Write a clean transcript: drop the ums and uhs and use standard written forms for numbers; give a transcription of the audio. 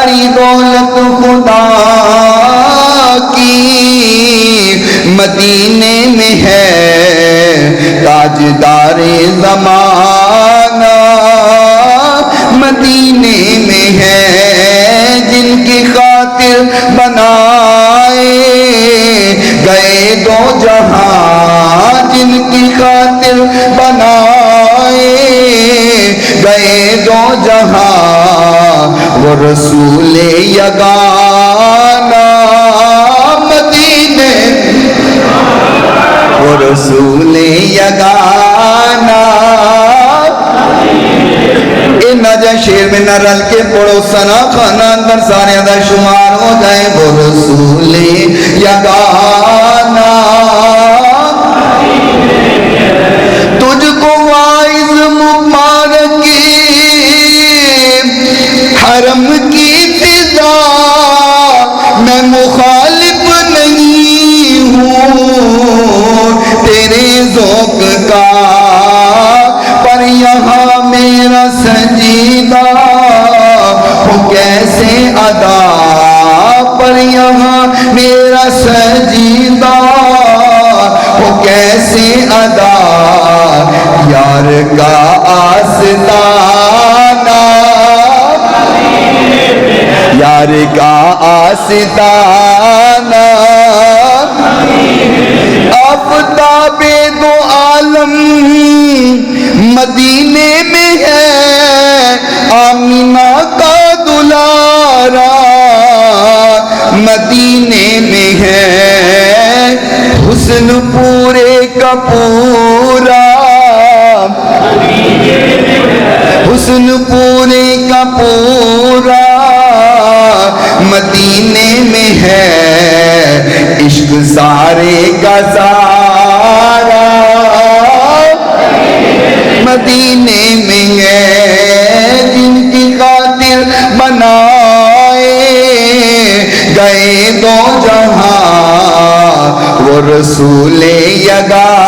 ساری دولت خدا کی مدینے میں ہے تاجدار زمانہ مدینے میں ہے جن کی خاطر بنائے گئے دو جہاں جن کی خاطر بنائے گئے دو جہاں وہ رسول یگانہ مدینے وہ رسول یگانہ نجا شیر میں نہ رل کے پڑھو سنا خاندان پر سارے ادا شمار ہو جائے وہ رسول یگانہ تجھ کو وائز مبارک حرم کی فضا میں مخالف نہیں ہوں تیرے ذوق کا پر یہاں میرا سجیدہ ہو کیسے ادا پر یہاں میرا سجیدہ ہو کیسے ادا یار کا آستانہ یار کا آستانہ آفتاب دو عالم مدینے میں ہے آمینہ کا دلارا مدینے میں ہے حسن پورے کا پورا حسن پورے کا پورا مدینے میں ہے عشق سارے کا سارا مدینے میں ہے جن کی خاطر بنائے گئے دو جہاں وہ رسول یگانہ